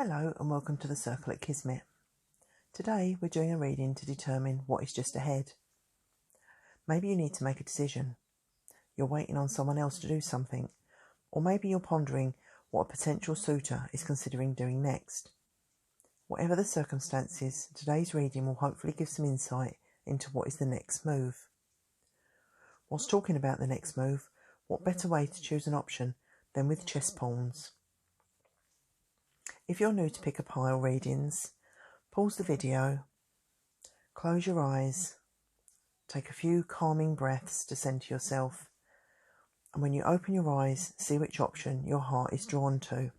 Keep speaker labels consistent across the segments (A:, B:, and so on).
A: Hello and welcome to the Circle at Kismet. Today we're doing a reading to determine what is just ahead. Maybe you need to make a decision. You're waiting on someone else to do something, or maybe you're pondering what a potential suitor is considering doing next. Whatever the circumstances, today's reading will hopefully give some insight into what is the next move. Whilst talking about the next move, what better way to choose an option than with chess pawns? If you're new to pick a pile readings, pause the video, close your eyes, take a few calming breaths to centre yourself, and when you open your eyes, see which option your heart is drawn to.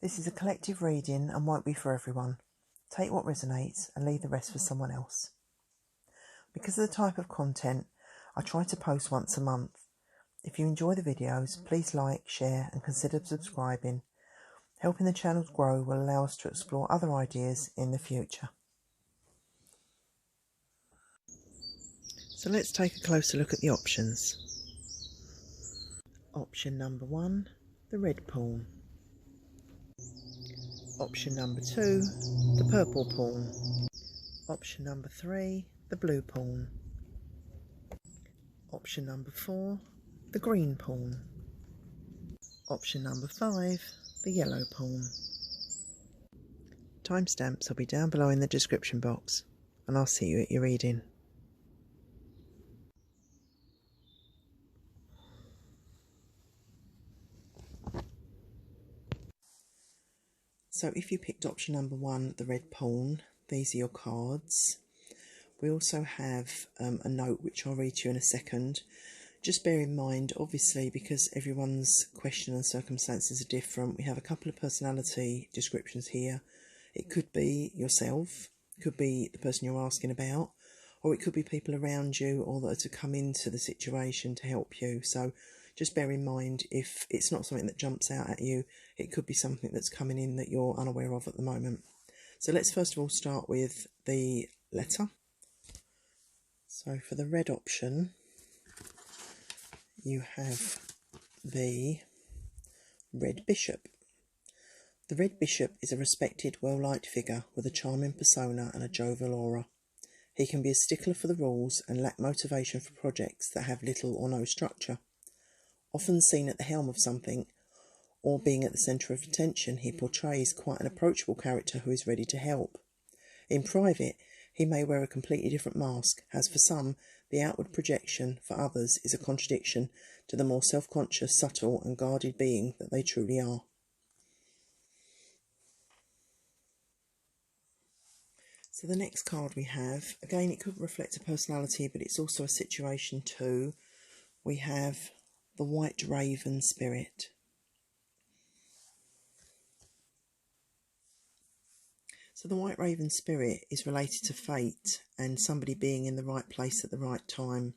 A: This is a collective reading and won't be for everyone. Take what resonates and leave the rest for someone else. Because of the type of content, I try to post once a month. If you enjoy the videos, please like, share and consider subscribing. Helping the channel grow will allow us to explore other ideas in the future. So let's take a closer look at the options. Option number 1, the red pawn. Option number 2, the purple pawn. Option number 3, the blue pawn. Option number 4, the green pawn. Option number 5, the yellow pawn. Timestamps will be down below in the description box, and I'll see you at your reading. So if you picked option number 1, the red pawn, these are your cards. We also have a note which I'll read to you in a second. Just bear in mind, obviously, because everyone's question and circumstances are different, we have a couple of personality descriptions here. It could be yourself, it could be the person you're asking about, or it could be people around you or that are to come into the situation to help you. So just bear in mind, if it's not something that jumps out at you, it could be something that's coming in that you're unaware of at the moment. So let's first of all start with the letter. So for the red option, you have the red bishop. The red bishop is a respected, well-liked figure with a charming persona and a jovial aura. He can be a stickler for the rules and lack motivation for projects that have little or no structure. Often seen at the helm of something or being at the centre of attention, he portrays quite an approachable character who is ready to help. In private, he may wear a completely different mask, as for some, the outward projection for others is a contradiction to the more self-conscious, subtle and guarded being that they truly are. So the next card we have, again it could reflect a personality, but it's also a situation too. We have the white raven spirit. So the white raven spirit is related to fate and somebody being in the right place at the right time.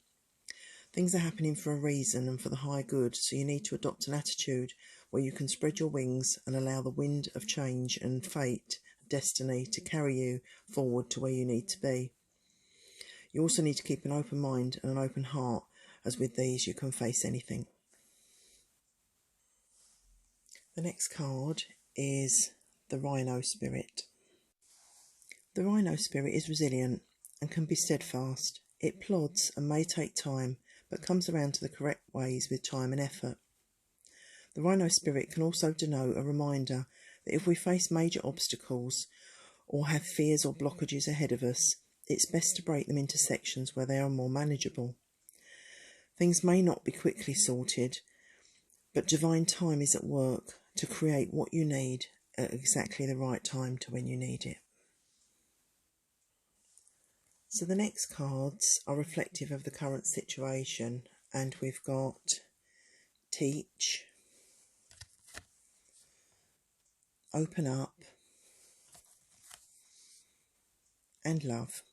A: Things are happening for a reason and for the high good, so you need to adopt an attitude where you can spread your wings and allow the wind of change and fate, destiny, to carry you forward to where you need to be. You also need to keep an open mind and an open heart, as with these you can face anything. The next card is the rhino spirit. The rhino spirit is resilient and can be steadfast. It plods and may take time, but comes around to the correct ways with time and effort. The rhino spirit can also denote a reminder that if we face major obstacles or have fears or blockages ahead of us, it's best to break them into sections where they are more manageable. Things may not be quickly sorted, but divine time is at work to create what you need at exactly the right time to when you need it. So the next cards are reflective of the current situation, and we've got teach, open up, and love.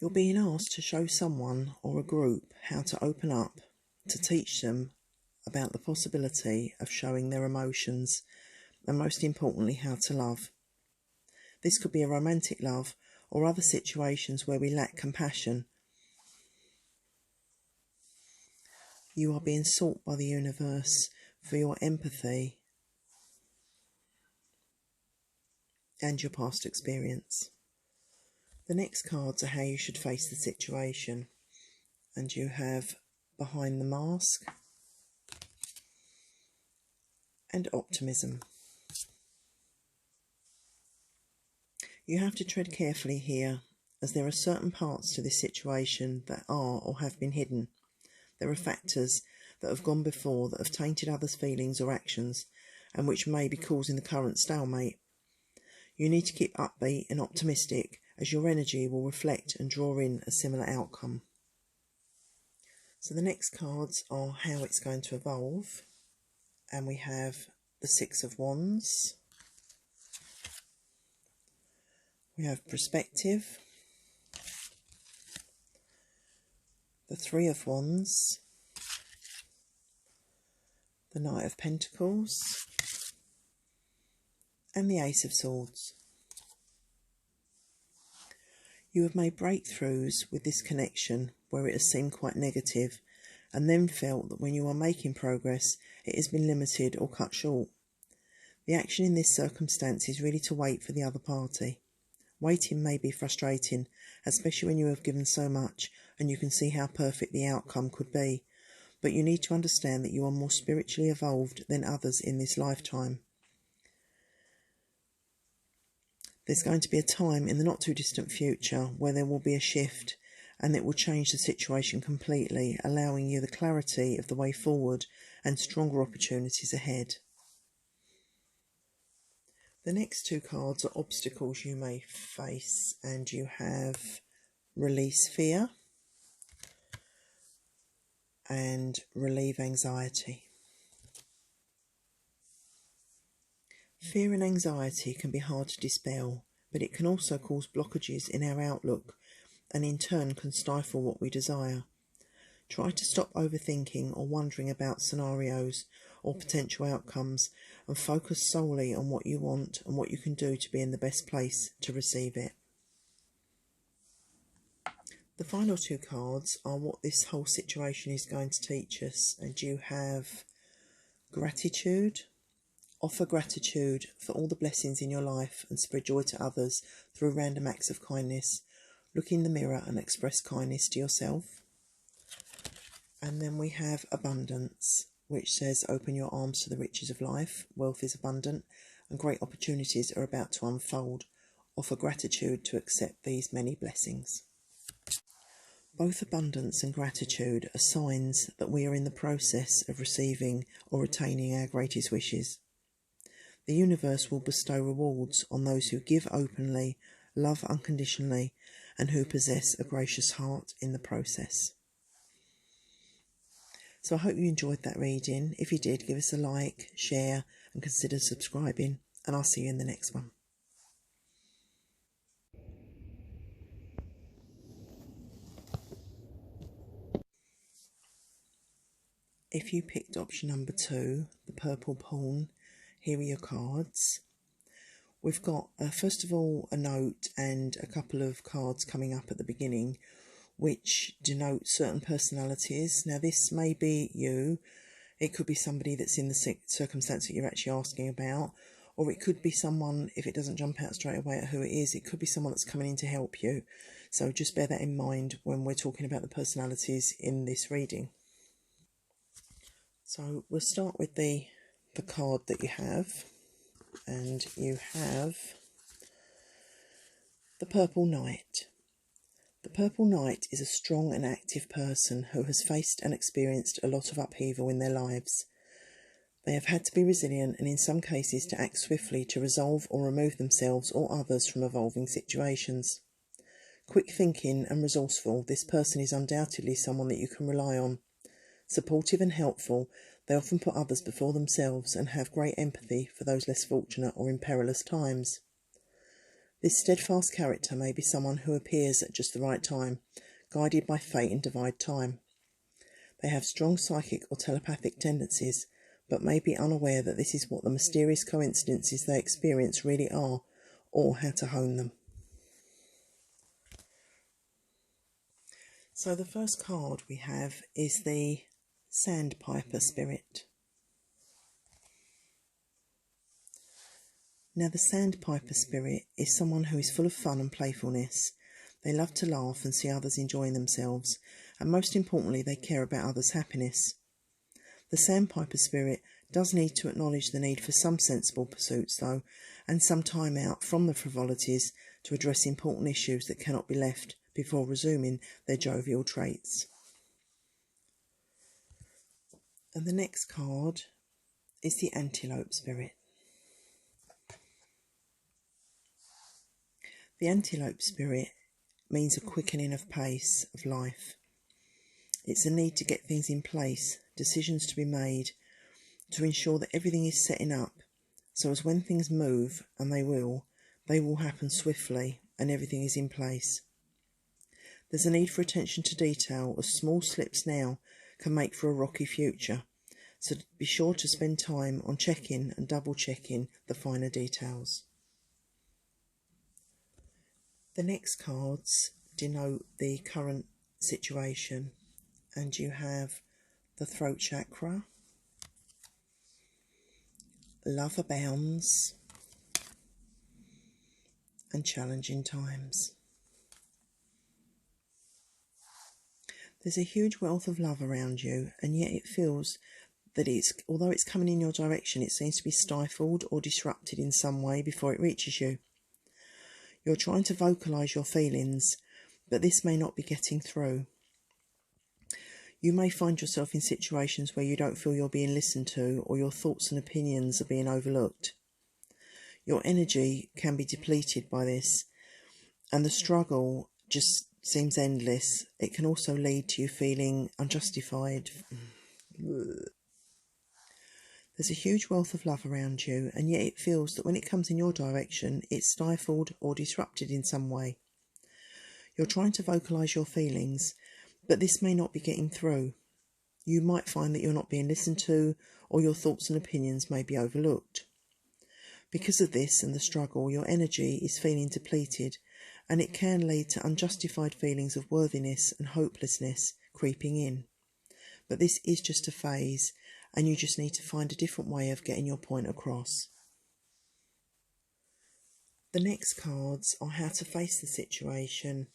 A: You're being asked to show someone or a group how to open up, to teach them about the possibility of showing their emotions, and most importantly, how to love. This could be a romantic love or other situations where we lack compassion. You are being sought by the universe for your empathy and your past experience. The next cards are how you should face the situation. And you have behind the mask and optimism. You have to tread carefully here, as there are certain parts to this situation that are or have been hidden. There are factors that have gone before that have tainted others' feelings or actions, and which may be causing the current stalemate. You need to keep upbeat and optimistic, as your energy will reflect and draw in a similar outcome. So the next cards are how it's going to evolve, and we have the Six of Wands, we have perspective, the Three of Wands, the Knight of Pentacles, and the Ace of Swords. You have made breakthroughs with this connection where it has seemed quite negative, and then felt that when you are making progress, it has been limited or cut short. The action in this circumstance is really to wait for the other party. Waiting may be frustrating, especially when you have given so much and you can see how perfect the outcome could be, but you need to understand that you are more spiritually evolved than others in this lifetime. There's going to be a time in the not too distant future where there will be a shift, and it will change the situation completely, allowing you the clarity of the way forward and stronger opportunities ahead. The next two cards are obstacles you may face, and you have release fear and relieve anxiety. Fear and anxiety can be hard to dispel, but it can also cause blockages in our outlook and in turn can stifle what we desire. Try to stop overthinking or wondering about scenarios or potential outcomes and focus solely on what you want and what you can do to be in the best place to receive it. The final two cards are what this whole situation is going to teach us, and you have gratitude. Offer gratitude for all the blessings in your life and spread joy to others through random acts of kindness. Look in the mirror and express kindness to yourself. And then we have abundance, which says open your arms to the riches of life. Wealth is abundant and great opportunities are about to unfold. Offer gratitude to accept these many blessings. Both abundance and gratitude are signs that we are in the process of receiving or attaining our greatest wishes. The universe will bestow rewards on those who give openly, love unconditionally, and who possess a gracious heart in the process. So I hope you enjoyed that reading. If you did, give us a like, share, and consider subscribing, and I'll see you in the next one. If you picked option number 2, the purple pawn, here are your cards. We've got, first of all, a note and a couple of cards coming up at the beginning, which denote certain personalities. Now, this may be you. It could be somebody that's in the circumstance that you're actually asking about, or it could be someone, if it doesn't jump out straight away at who it is, it could be someone that's coming in to help you. So just bear that in mind when we're talking about the personalities in this reading. So we'll start with the card that you have, and you have the Purple Knight. The Purple Knight is a strong and active person who has faced and experienced a lot of upheaval in their lives. They have had to be resilient and in some cases to act swiftly to resolve or remove themselves or others from evolving situations. Quick thinking and resourceful, this person is undoubtedly someone that you can rely on. Supportive and helpful, they often put others before themselves and have great empathy for those less fortunate or in perilous times. This steadfast character may be someone who appears at just the right time, guided by fate and divine time. They have strong psychic or telepathic tendencies, but may be unaware that this is what the mysterious coincidences they experience really are, or how to hone them. So the first card we have is the Sandpiper spirit. Now the sandpiper spirit is someone who is full of fun and playfulness. They love to laugh and see others enjoying themselves, and most importantly they care about others' happiness. The sandpiper spirit does need to acknowledge the need for some sensible pursuits though, and some time out from the frivolities to address important issues that cannot be left before resuming their jovial traits. And the next card is the antelope spirit. The antelope spirit means a quickening of pace of life. It's a need to get things in place, decisions to be made, to ensure that everything is setting up, so as when things move, and they will happen swiftly and everything is in place. There's a need for attention to detail, as small slips now can make for a rocky future, so be sure to spend time on checking and double checking the finer details. The next cards denote the current situation, and you have the throat chakra, love abounds, and challenging times. There's a huge wealth of love around you, and yet it feels that although it's coming in your direction, it seems to be stifled or disrupted in some way before it reaches you. You're trying to vocalise your feelings, but this may not be getting through. You may find yourself in situations where you don't feel you're being listened to, or your thoughts and opinions are being overlooked. Your energy can be depleted by this, and the struggle just seems endless. It can also lead to you feeling unjustified. There's a huge wealth of love around you, and yet it feels that when it comes in your direction, it's stifled or disrupted in some way. You're trying to vocalise your feelings, but this may not be getting through. You might find that you're not being listened to, or your thoughts and opinions may be overlooked. Because of this and the struggle, your energy is feeling depleted, and it can lead to unjustified feelings of worthiness and hopelessness creeping in. But this is just a phase, and you just need to find a different way of getting your point across. The next cards are how to face the situation,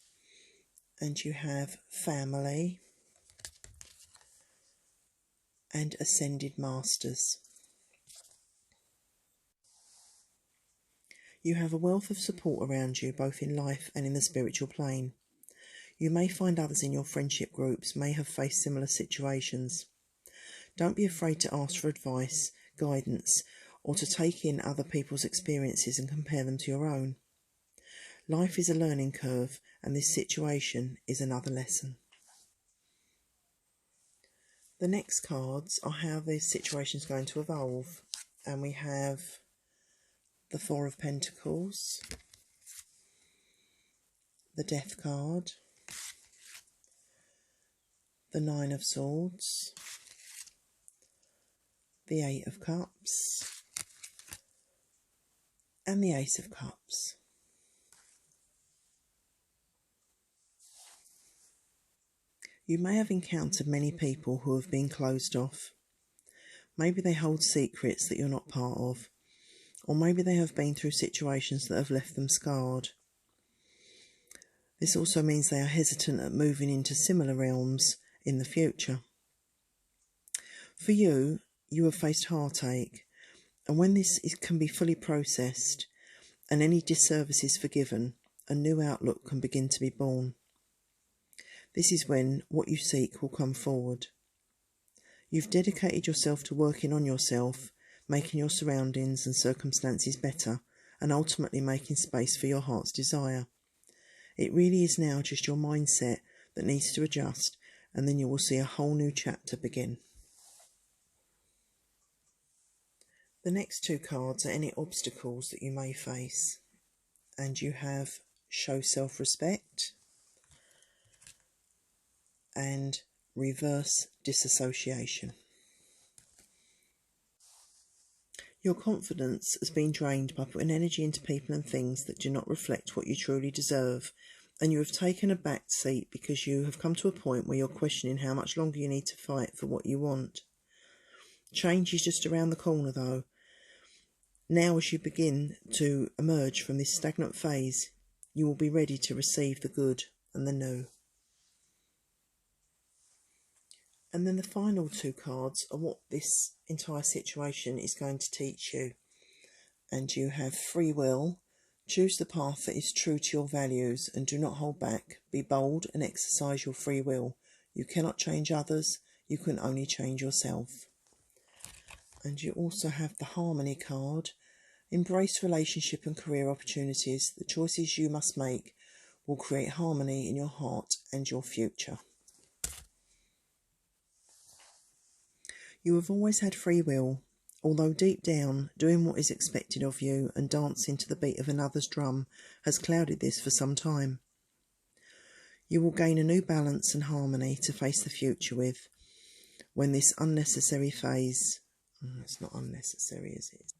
A: and you have family and ascended masters. You have a wealth of support around you, both in life and in the spiritual plane. You may find others in your friendship groups may have faced similar situations. Don't be afraid to ask for advice, guidance, or to take in other people's experiences and compare them to your own. Life is a learning curve, and this situation is another lesson. The next cards are how the situation is going to evolve, and we have the Four of Pentacles, the Death card, the Nine of Swords, the Eight of Cups, and the Ace of Cups. You may have encountered many people who have been closed off. Maybe they hold secrets that you're not part of, or maybe they have been through situations that have left them scarred. This also means they are hesitant at moving into similar realms in the future. For you, you have faced heartache, and when this can be fully processed and any disservice is forgiven, a new outlook can begin to be born. This is when what you seek will come forward. You've dedicated yourself to working on yourself, making your surroundings and circumstances better, and ultimately making space for your heart's desire. It really is now just your mindset that needs to adjust, and then you will see a whole new chapter begin. The next two cards are any obstacles that you may face, and you have Show Self-Respect and Reverse Disassociation. Your confidence has been drained by putting energy into people and things that do not reflect what you truly deserve, and you have taken a back seat because you have come to a point where you're questioning how much longer you need to fight for what you want. Change is just around the corner though. Now as you begin to emerge from this stagnant phase, you will be ready to receive the good and the new. And then the final two cards are what this entire situation is going to teach you. And you have free will. Choose the path that is true to your values and do not hold back. Be bold and exercise your free will. You cannot change others. You can only change yourself. And you also have the Harmony card. Embrace relationship and career opportunities. The choices you must make will create harmony in your heart and your future. You have always had free will, although deep down, doing what is expected of you and dancing to the beat of another's drum has clouded this for some time. You will gain a new balance and harmony to face the future with when this unnecessary phase... it's not unnecessary, is it?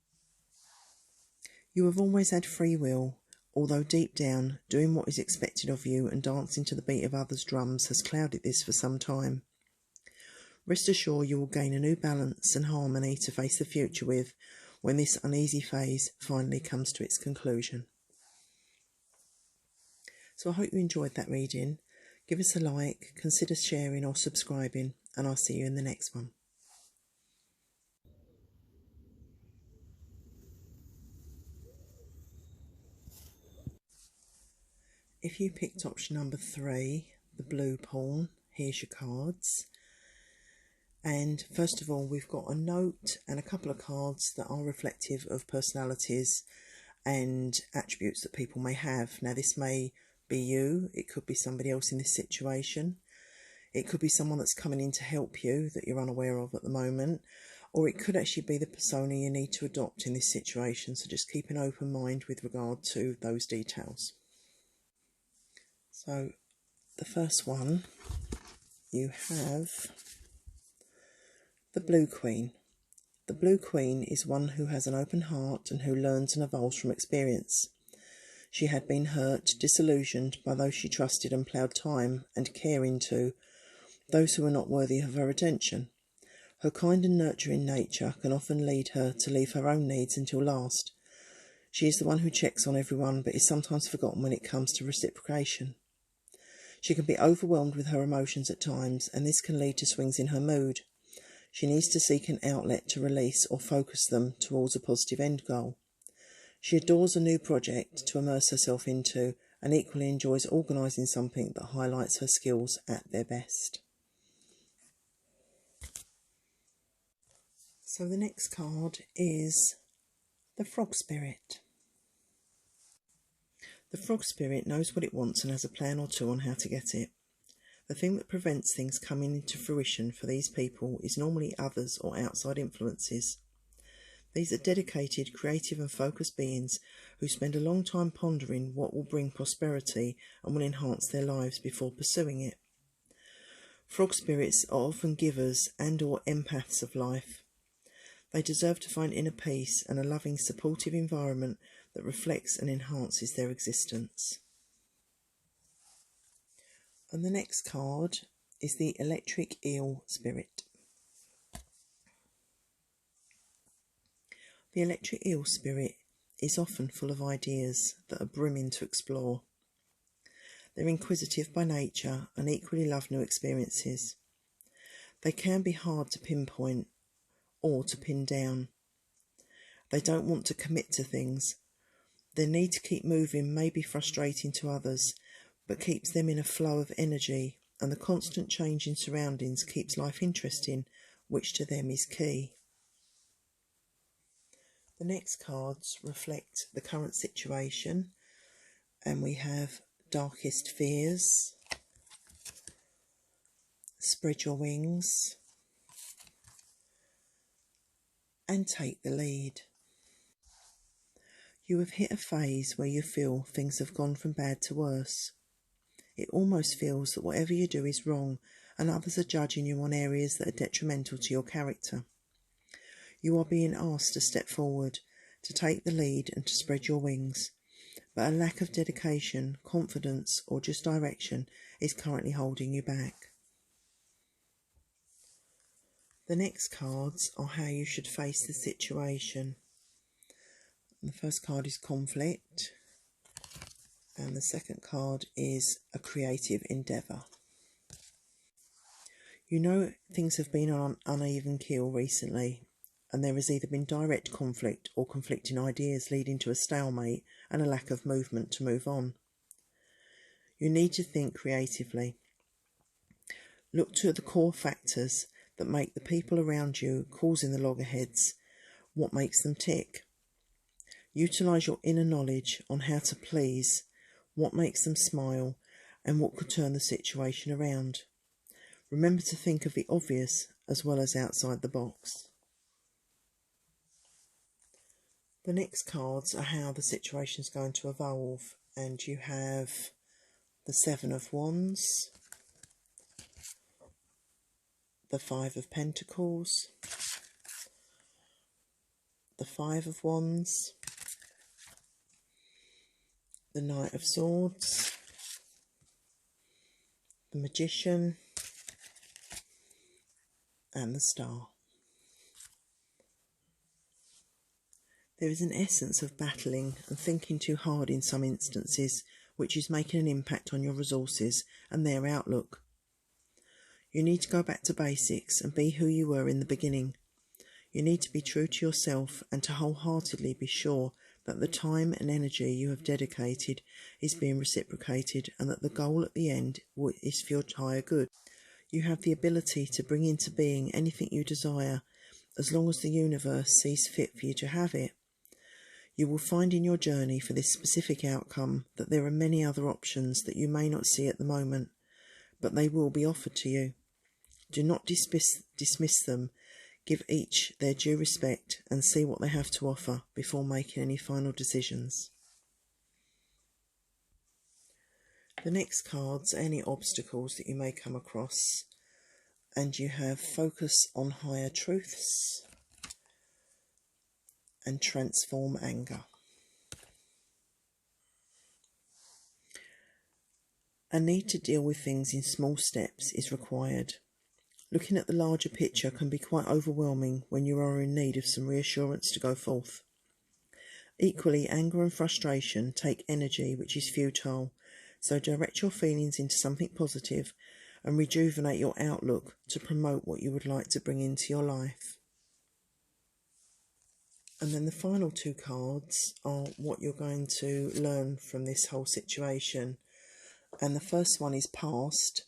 A: You have always had free will, although deep down, doing what is expected of you and dancing to the beat of others' drums has clouded this for some time. Rest assured you will gain a new balance and harmony to face the future with when this uneasy phase finally comes to its conclusion. So I hope you enjoyed that reading. Give us a like, consider sharing or subscribing, and I'll see you in the next one. If you picked option number 3, the blue pawn, here's your cards. And first of all, we've got a note and a couple of cards that are reflective of personalities and attributes that people may have. Now, this may be you. It could be somebody else in this situation. It could be someone that's coming in to help you that you're unaware of at the moment. Or it could actually be the persona you need to adopt in this situation. So just keep an open mind with regard to those details. So the first one, you have the Blue Queen. The Blue Queen is one who has an open heart and who learns and evolves from experience. She had been hurt, disillusioned by those she trusted and ploughed time and care into, those who were not worthy of her attention. Her kind and nurturing nature can often lead her to leave her own needs until last. She is the one who checks on everyone but is sometimes forgotten when it comes to reciprocation. She can be overwhelmed with her emotions at times, and this can lead to swings in her mood. She needs to seek an outlet to release or focus them towards a positive end goal. She adores a new project to immerse herself into and equally enjoys organising something that highlights her skills at their best. So the next card is the Frog Spirit. The Frog Spirit knows what it wants and has a plan or two on how to get it. The thing that prevents things coming into fruition for these people is normally others or outside influences. These are dedicated, creative and focused beings who spend a long time pondering what will bring prosperity and will enhance their lives before pursuing it. Frog spirits are often givers and or empaths of life. They deserve to find inner peace and a loving, supportive environment that reflects and enhances their existence. And the next card is the Electric Eel Spirit. The Electric Eel Spirit is often full of ideas that are brimming to explore. They're inquisitive by nature and equally love new experiences. They can be hard to pinpoint or to pin down. They don't want to commit to things. Their need to keep moving may be frustrating to others, but keeps them in a flow of energy, and the constant change in surroundings keeps life interesting, which to them is key. The next cards reflect the current situation, and we have Darkest Fears, Spread Your Wings, and Take the Lead. You have hit a phase where you feel things have gone from bad to worse. It almost feels that whatever you do is wrong and others are judging you on areas that are detrimental to your character. You are being asked to step forward, to take the lead and to spread your wings. but a lack of dedication, confidence, or just direction is currently holding you back. The next cards are how you should face the situation. The first card is conflict, and the second card is a creative endeavour. You know things have been on an uneven keel recently, and there has either been direct conflict or conflicting ideas leading to a stalemate and a lack of movement to move on. You need to think creatively. Look to the core factors that make the people around you causing the loggerheads, what makes them tick. Utilise your inner knowledge on how to please, what makes them smile, and what could turn the situation around. Remember to think of the obvious as well as outside the box. The next cards are how the situation is going to evolve, and you have the Seven of Wands, the Five of Pentacles, the Five of Wands, the Knight of Swords, the Magician, and the Star. There is an essence of battling and thinking too hard in some instances, which is making an impact on your resources and their outlook. You need to go back to basics and be who you were in the beginning. You need to be true to yourself and to wholeheartedly be sure that the time and energy you have dedicated is being reciprocated, and that the goal at the end is for your higher good. You have the ability to bring into being anything you desire, as long as the universe sees fit for you to have it. You will find in your journey for this specific outcome that there are many other options that you may not see at the moment, but they will be offered to you. Do not dismiss them. Give each their due respect and see what they have to offer before making any final decisions. The next cards are any obstacles that you may come across, and you have focus on higher truths and transform anger. A need to deal with things in small steps is required. Looking at the larger picture can be quite overwhelming when you are in need of some reassurance to go forth. Equally, anger and frustration take energy which is futile, so direct your feelings into something positive and rejuvenate your outlook to promote what you would like to bring into your life. And then the final two cards are what you're going to learn from this whole situation. And the first one is past.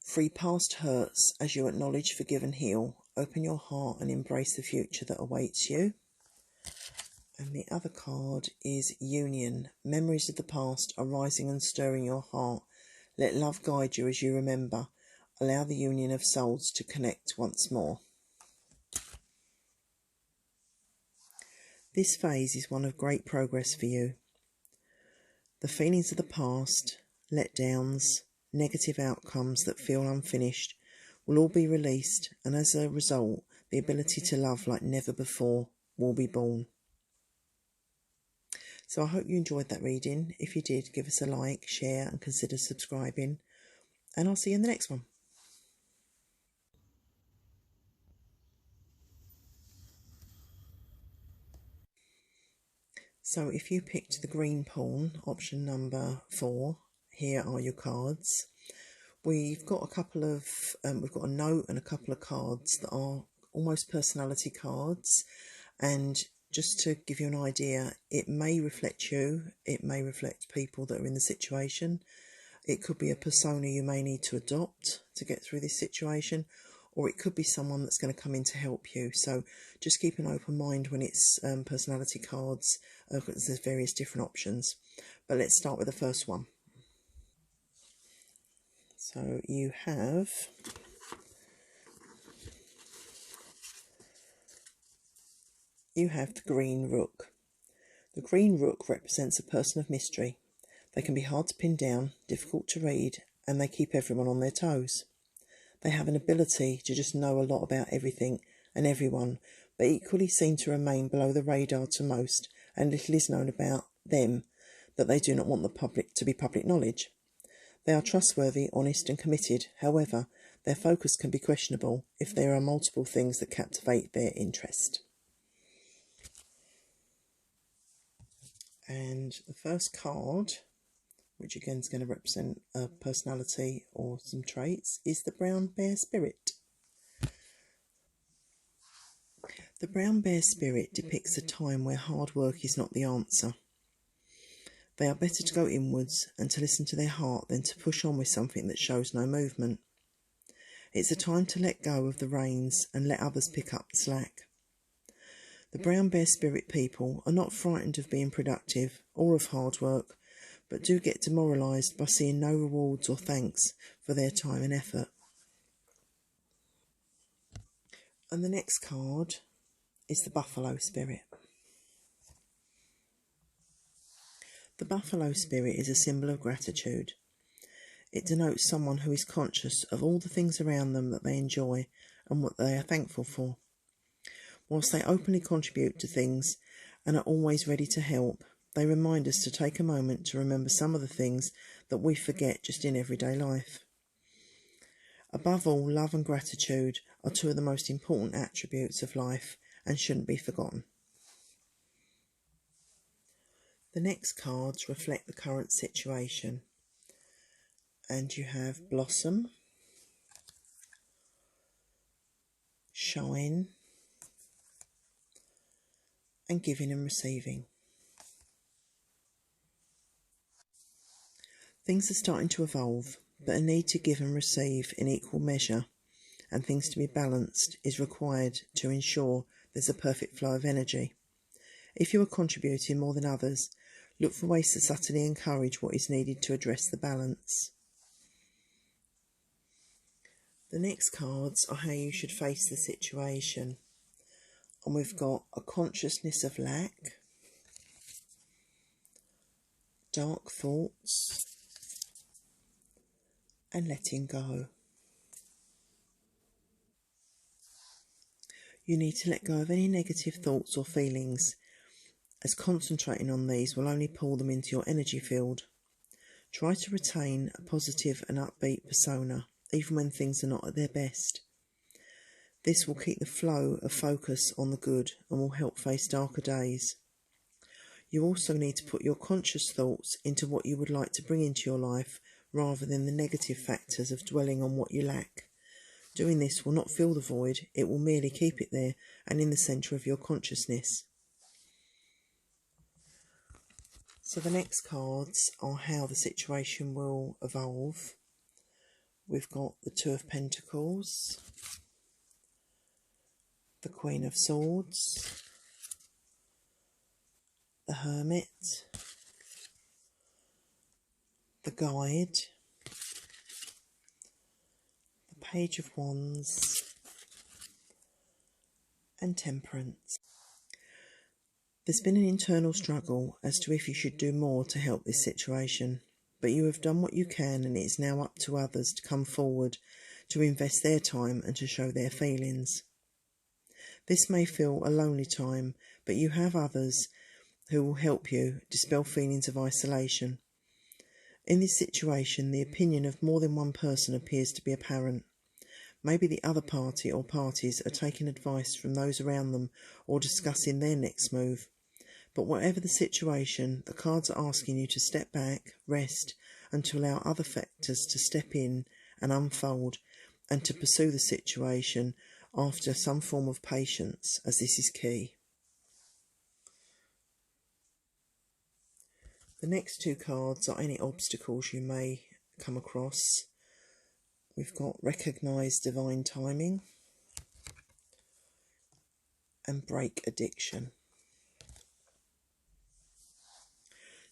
A: Free past hurts as you acknowledge, forgive and heal. Open your heart and embrace the future that awaits you. And the other card is union. Memories of the past are rising and stirring your heart. Let love guide you as you remember. Allow the union of souls to connect once more. This phase is one of great progress for you. The feelings of the past, letdowns, negative outcomes that feel unfinished will all be released, and as a result, the ability to love like never before will be born. So I hope you enjoyed that reading. If you did, give us a like, share and consider subscribing, and I'll see you in the next one. So if you picked the green pawn, option number 4, here are your cards. We've got a couple of, we've got a note and a couple of cards that are almost personality cards. And just to give you an idea, it may reflect you, it may reflect people that are in the situation. It could be a persona you may need to adopt to get through this situation, or it could be someone that's going to come in to help you. So just keep an open mind when it's personality cards, because there's various different options. But let's start with the first one. So you have the green rook. The green rook represents a person of mystery. They can be hard to pin down, difficult to read, and they keep everyone on their toes. They have an ability to just know a lot about everything and everyone, but equally seem to remain below the radar to most, and little is known about them. that they do not want the public to be public knowledge. They are trustworthy, honest and committed. However, their focus can be questionable if there are multiple things that captivate their interest. And the first card, which again is going to represent a personality or some traits, is the Brown Bear Spirit. The Brown Bear Spirit depicts a time where hard work is not the answer. They are better to go inwards and to listen to their heart than to push on with something that shows no movement. It's a time to let go of the reins and let others pick up the slack. The Brown Bear Spirit people are not frightened of being productive or of hard work, but do get demoralised by seeing no rewards or thanks for their time and effort. And the next card is the Buffalo Spirit. The Buffalo Spirit is a symbol of gratitude. It denotes someone who is conscious of all the things around them that they enjoy and what they are thankful for. Whilst they openly contribute to things and are always ready to help, they remind us to take a moment to remember some of the things that we forget just in everyday life. Above all, love and gratitude are two of the most important attributes of life and shouldn't be forgotten. The next cards reflect the current situation, and you have Blossom, Shine, and Giving and Receiving. Things are starting to evolve, but a need to give and receive in equal measure and things to be balanced is required to ensure there's a perfect flow of energy. If you are contributing more than others, look for ways to subtly encourage what is needed to address the balance. The next cards are how you should face the situation. And we've got a consciousness of lack, dark thoughts, and letting go. You need to let go of any negative thoughts or feelings, as concentrating on these will only pull them into your energy field. Try to retain a positive and upbeat persona, even when things are not at their best. This will keep the flow of focus on the good and will help face darker days. You also need to put your conscious thoughts into what you would like to bring into your life rather than the negative factors of dwelling on what you lack. Doing this will not fill the void, it will merely keep it there and in the centre of your consciousness. So the next cards are how the situation will evolve. We've got the Two of Pentacles, the Queen of Swords, the Hermit, the Guide, the Page of Wands, and Temperance. There's been an internal struggle as to if you should do more to help this situation, but you have done what you can and it is now up to others to come forward, to invest their time and to show their feelings. This may feel a lonely time, but you have others who will help you dispel feelings of isolation. In this situation, the opinion of more than one person appears to be apparent. Maybe the other party or parties are taking advice from those around them or discussing their next move. But whatever the situation, the cards are asking you to step back, rest, and to allow other factors to step in and unfold, and to pursue the situation after some form of patience, as this is key. The next two cards are any obstacles you may come across. We've got Recognise Divine Timing and Break Addiction.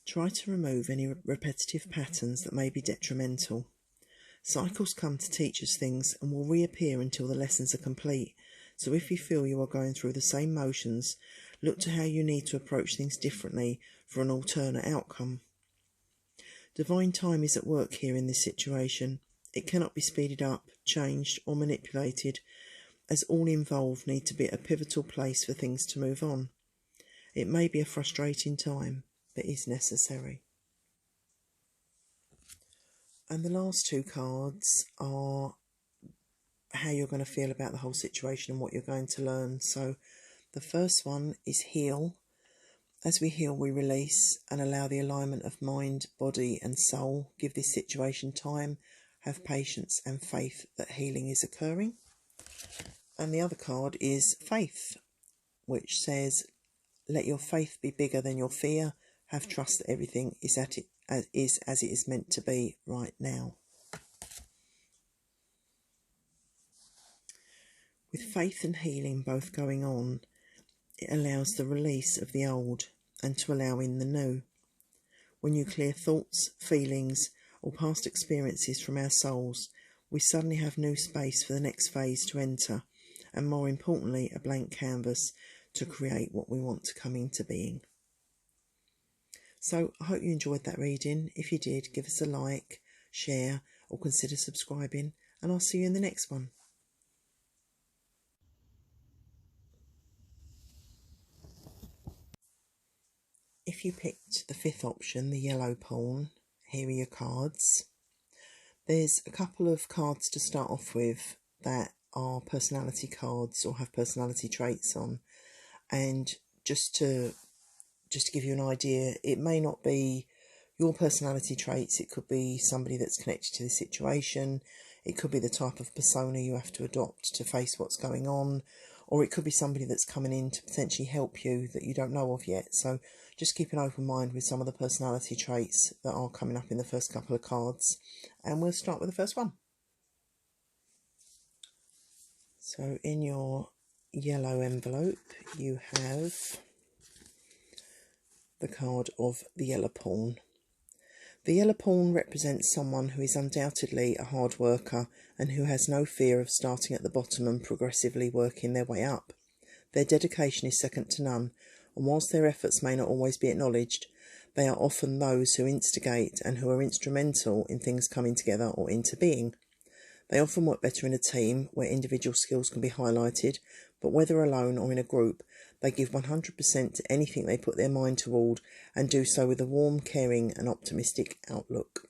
A: Try to remove any repetitive patterns that may be detrimental. Cycles come to teach us things and will reappear until the lessons are complete. So if you feel you are going through the same motions, look to how you need to approach things differently for an alternate outcome. Divine time is at work here in this situation. It cannot be speeded up, changed or manipulated, as all involved need to be at a pivotal place for things to move on. It may be a frustrating time, but is necessary. And the last two cards are how you're going to feel about the whole situation and what you're going to learn. So the first one is heal. As we heal, we release and allow the alignment of mind, body and soul. Give this situation time, have patience and faith that healing is occurring. And the other card is faith, which says, let your faith be bigger than your fear. Have trust that everything is as it is meant to be right now. With faith and healing both going on, it allows the release of the old and to allow in the new. When you clear thoughts, feelings or past experiences from our souls, we suddenly have new space for the next phase to enter, and more importantly, a blank canvas to create what we want to come into being. So I hope you enjoyed that reading. If you did, give us a like, share or consider subscribing, and I'll see you in the next one. If you picked the fifth option, the yellow pawn, here are your cards. There's a couple of cards to start off with that are personality cards or have personality traits on. And just to give you an idea, it may not be your personality traits. It could be somebody that's connected to the situation. It could be the type of persona you have to adopt to face what's going on. Or it could be somebody that's coming in to potentially help you that you don't know of yet. So just keep an open mind with some of the personality traits that are coming up in the first couple of cards. And we'll start with the first one. So in your yellow envelope, you have the card of the yellow pawn. The yellow pawn represents someone who is undoubtedly a hard worker and who has no fear of starting at the bottom and progressively working their way up. Their dedication is second to none, and whilst their efforts may not always be acknowledged, they are often those who instigate and who are instrumental in things coming together or into being. They often work better in a team where individual skills can be highlighted, but whether alone or in a group, they give 100% to anything they put their mind toward and do so with a warm, caring and optimistic outlook.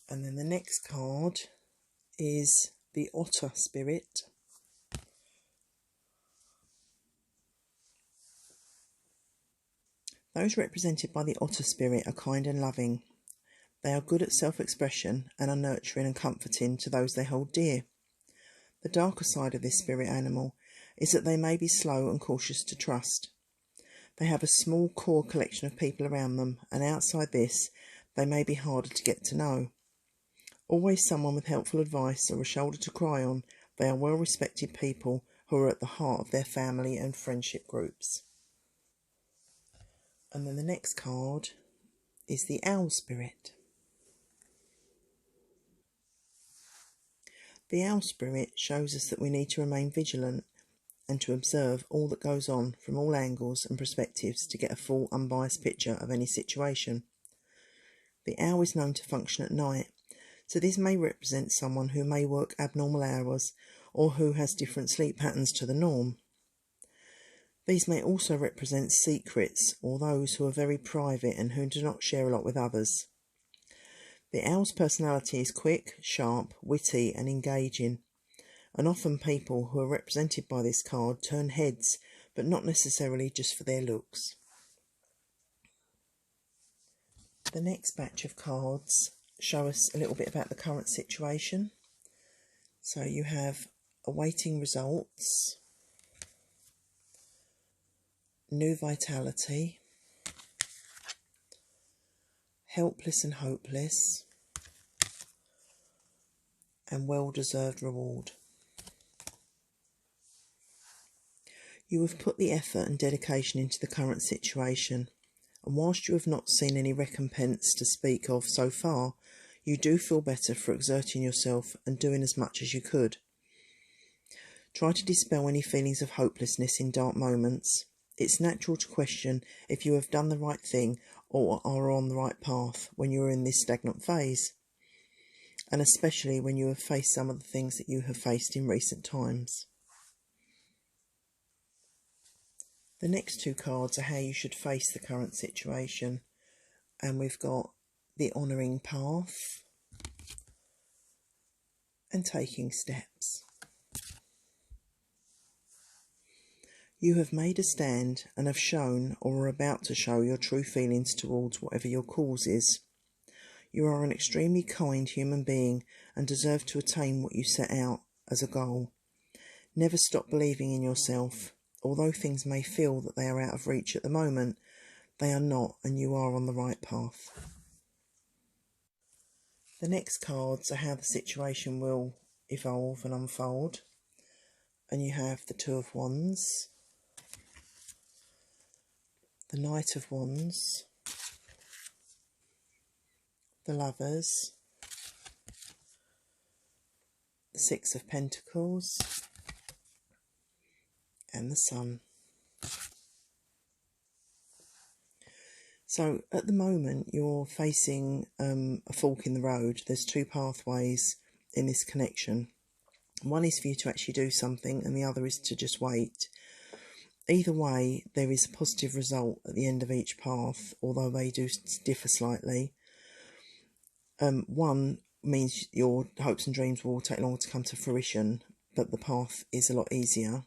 A: And then the next card is the otter spirit. Those represented by the otter spirit are kind and loving. They are good at self-expression and are nurturing and comforting to those they hold dear. The darker side of this spirit animal is that they may be slow and cautious to trust. They have a small core collection of people around them, and outside this, they may be harder to get to know. Always someone with helpful advice or a shoulder to cry on, they are well-respected people who are at the heart of their family and friendship groups. And then the next card is the owl spirit. The owl spirit shows us that we need to remain vigilant and to observe all that goes on from all angles and perspectives to get a full unbiased picture of any situation. The owl is known to function at night, so this may represent someone who may work abnormal hours or who has different sleep patterns to the norm. These may also represent secrets or those who are very private and who do not share a lot with others. The owl's personality is quick, sharp, witty and engaging, and often people who are represented by this card turn heads, but not necessarily just for their looks. The next batch of cards show us a little bit about the current situation. So you have awaiting results, new vitality, helpless and hopeless, and well-deserved reward. You have put the effort and dedication into the current situation, and whilst you have not seen any recompense to speak of so far, you do feel better for exerting yourself and doing as much as you could. Try to dispel any feelings of hopelessness in dark moments. It's natural to question if you have done the right thing or are on the right path when you are in this stagnant phase, and especially when you have faced some of the things that you have faced in recent times. The next two cards are how you should face the current situation. and we've got the honouring path and taking steps. You have made a stand and have shown or are about to show your true feelings towards whatever your cause is. You are an extremely kind human being and deserve to attain what you set out as a goal. Never stop believing in yourself. Although things may feel that they are out of reach at the moment, they are not, and you are on the right path. The next cards are how the situation will evolve and unfold. And you have the Two of Wands, the Knight of Wands, the Lovers, the Six of Pentacles, and the Sun. So at the moment you're facing a fork in the road. There's two pathways in this connection. One is for you to actually do something and the other is to just wait. Either way, there is a positive result at the end of each path, although they do differ slightly. One means your hopes and dreams will take longer to come to fruition, but the path is a lot easier.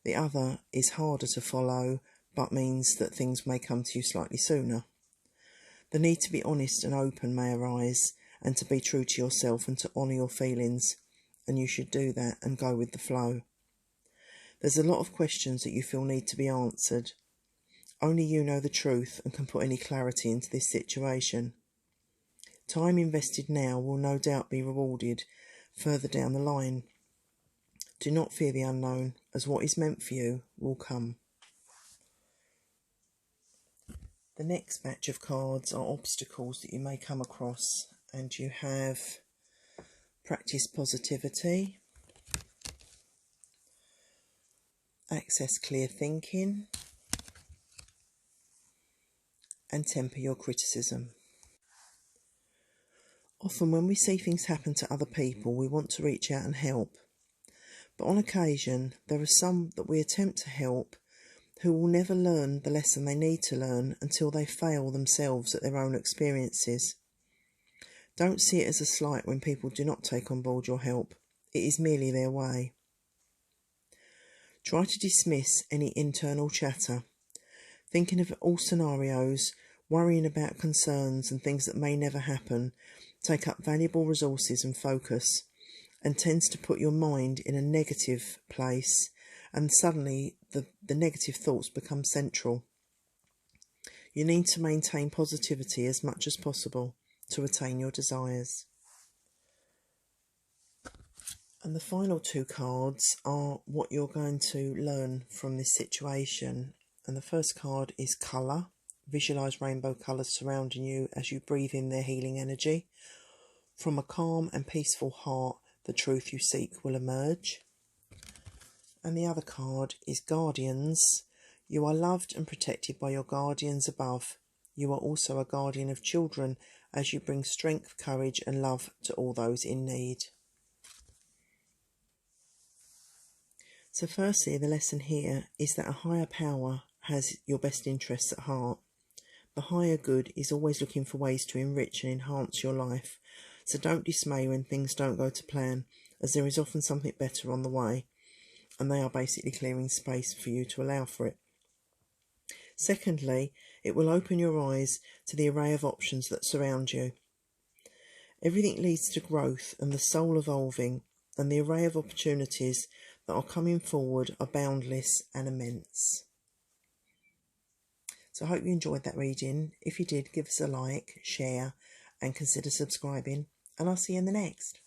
A: The other is harder to follow, but means that things may come to you slightly sooner. The need to be honest and open may arise, and to be true to yourself and to honour your feelings, and you should do that and go with the flow. There's a lot of questions that you feel need to be answered. Only you know the truth and can put any clarity into this situation. Time invested now will no doubt be rewarded further down the line. Do not fear the unknown, as what is meant for you will come. The next batch of cards are obstacles that you may come across, and you have practice positivity, access clear thinking, and temper your criticism. Often when we see things happen to other people, we want to reach out and help. But on occasion, there are some that we attempt to help who will never learn the lesson they need to learn until they fail themselves at their own experiences. Don't see it as a slight when people do not take on board your help. It is merely their way. Try to dismiss any internal chatter, thinking of all scenarios, worrying about concerns and things that may never happen, take up valuable resources and focus, and tends to put your mind in a negative place, and suddenly the negative thoughts become central. You need to maintain positivity as much as possible to attain your desires. And the final two cards are what you're going to learn from this situation. And the first card is colour. Visualise rainbow colours surrounding you as you breathe in their healing energy. From a calm and peaceful heart, the truth you seek will emerge. And the other card is Guardians. You are loved and protected by your guardians above. You are also a guardian of children as you bring strength, courage and love to all those in need. So firstly, the lesson here is that a higher power has your best interests at heart. The higher good is always looking for ways to enrich and enhance your life. So don't dismay when things don't go to plan, as there is often something better on the way, and they are basically clearing space for you to allow for it. Secondly, it will open your eyes to the array of options that surround you. Everything leads to growth and the soul evolving, and the array of opportunities that are coming forward are boundless and immense. So I hope you enjoyed that reading. If you did, give us a like, share and consider subscribing, and I'll see you in the next.